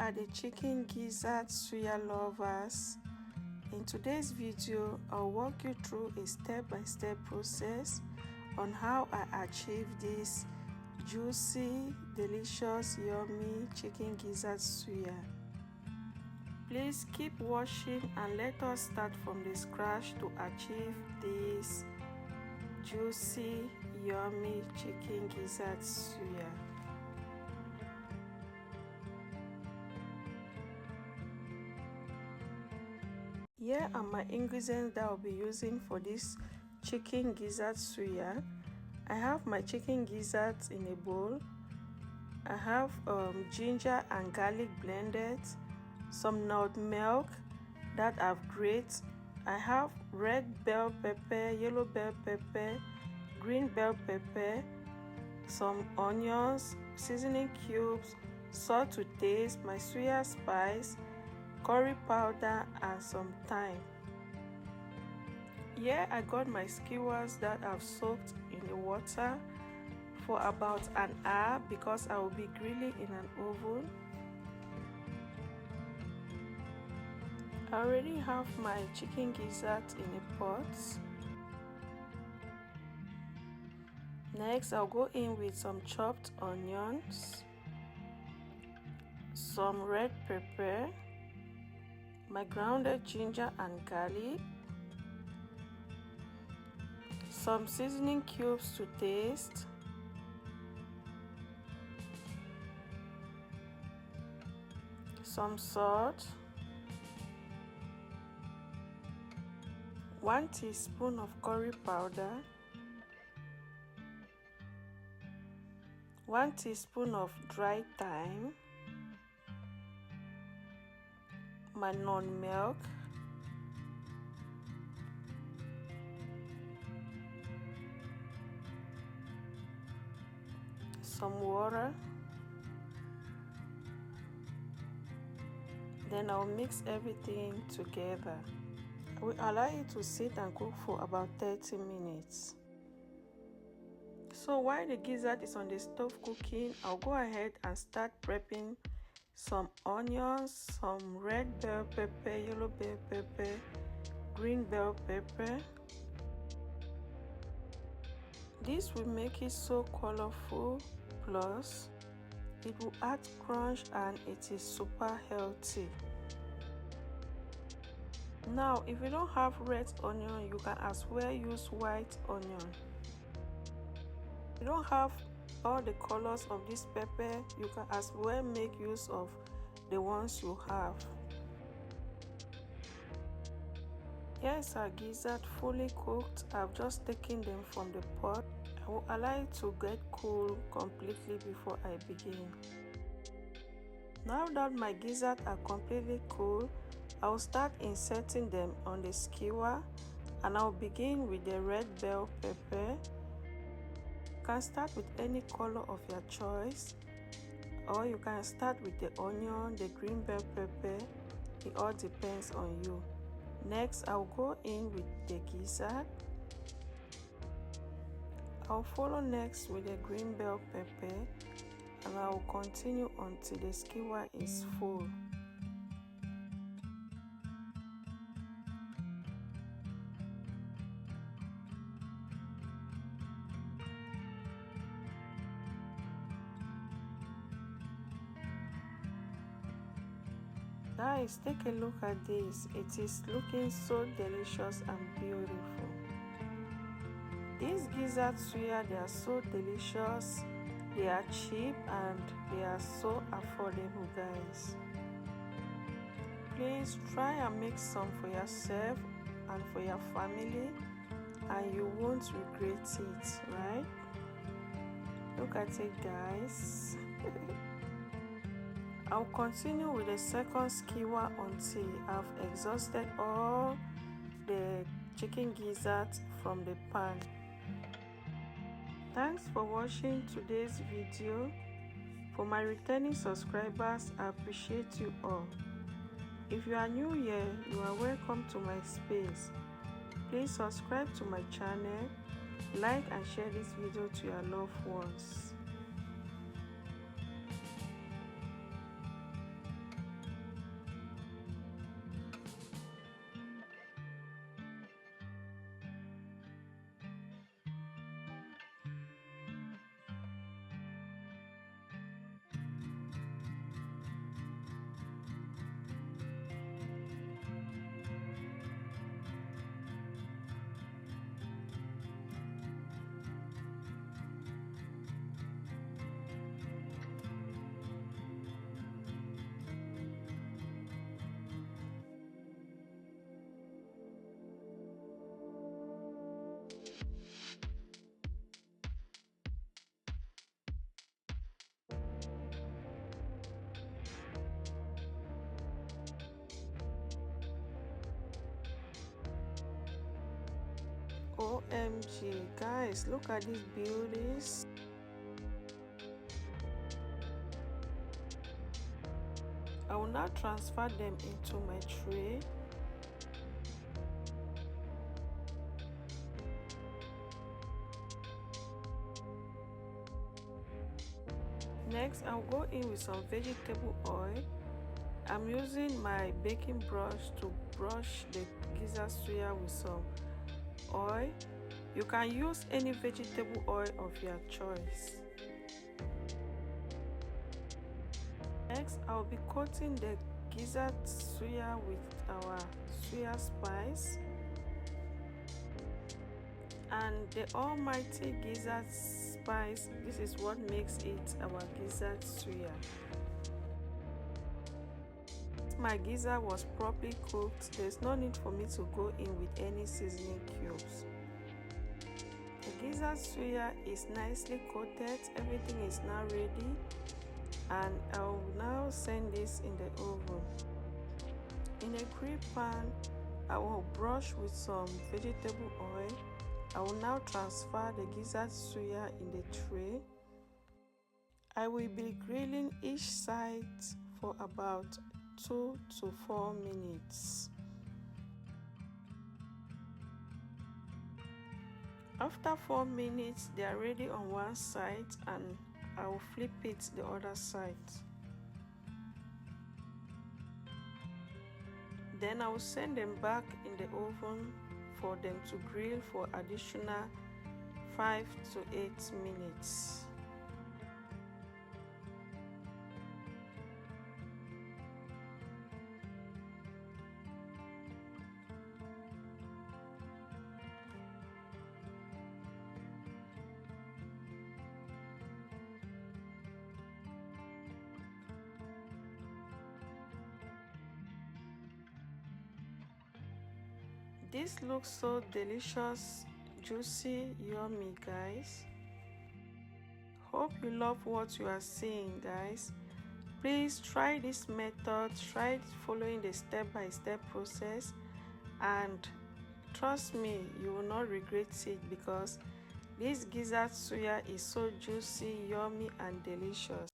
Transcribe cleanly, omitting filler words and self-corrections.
are the chicken gizzards suya lovers. In today's video, I'll walk you through a step-by-step process on how I achieve this juicy, delicious, yummy chicken gizzards suya. Please keep watching and let us start from the scratch to achieve this juicy, yummy chicken gizzards suya. Here are my ingredients that I'll be using for this chicken gizzards suya. I have my chicken gizzards in a bowl. I have ginger and garlic blended, some nutmeg that I've grated. I have red bell pepper, yellow bell pepper, green bell pepper, some onions, seasoning cubes, salt to taste, my suya spice, curry powder, and some thyme. Here I got my skewers that I've soaked in the water for about an hour because I will be grilling in an oven. I already have my chicken gizzards in a pot. Next, I'll go in with some chopped onions, some red pepper, my grounded ginger and garlic, some seasoning cubes to taste, some salt, 1 teaspoon of curry powder, 1 teaspoon of dried thyme, my nutmeg, some water. Then I'll mix everything together. I will allow it to sit and cook for about 30 minutes. So while the gizzard is on the stove cooking, I'll go ahead and start prepping some onions, some red bell pepper, yellow bell pepper, green bell pepper. This will make it so colorful, plus it will add crunch and it is super healthy. Now if you don't have red onion, you can as well use white onion. If you don't have all the colors of this pepper, you can as well make use of the ones you have. Here's our gizzard fully cooked. I've just taken them from the pot. I will allow it to get cool completely before I begin. Now that my gizzards are completely cool, I will start inserting them on the skewer, and I'll begin with the red bell pepper. You can start with any color of your choice, or you can start with the onion, the green bell pepper. It all depends on you. Next, I'll go in with the gizzard. I'll follow next with the green bell pepper, and I will continue until the skewer is full. Guys, take a look at this. It is looking so delicious and beautiful. These gizzard suya, they are so delicious, they are cheap, and they are so affordable, guys. Please try and make some for yourself and for your family, and you won't regret it, right? Look at it, guys. I'll continue with the second skewer until I've exhausted all the chicken gizzards from the pan. Thanks for watching today's video. For my returning subscribers, I appreciate you all. If you are new here, you are welcome to my space. Please subscribe to my channel, like and share this video to your loved ones. OMG, guys, look at these beauties. I will now transfer them into my tray. Next, I'll go in with some vegetable oil. I'm using my baking brush to brush the Gizzards Suya with some oil. You can use any vegetable oil of your choice. Next, I'll be coating the Gizzards Suya with our suya spice and the almighty Gizzards spice. This is what makes it our Gizzards Suya. My gizzard was properly cooked. There's no need for me to go in with any seasoning cubes. The Gizzards Suya is nicely coated. Everything is now ready, and I will now send this in the oven. In a grill pan, I will brush with some vegetable oil. I will now transfer the Gizzards Suya in the tray. I will be grilling each side for about 2 to 4 minutes. After 4 minutes, they are ready on one side, and I will flip it the other side. Then I will send them back in the oven for them to grill for additional 5 to 8 minutes. This looks so delicious, juicy, yummy, guys. Hope you love what you are seeing, guys. Please try this method, try following the step-by-step process, and trust me, you will not regret it, because this Gizzards Suya is so juicy, yummy, and delicious.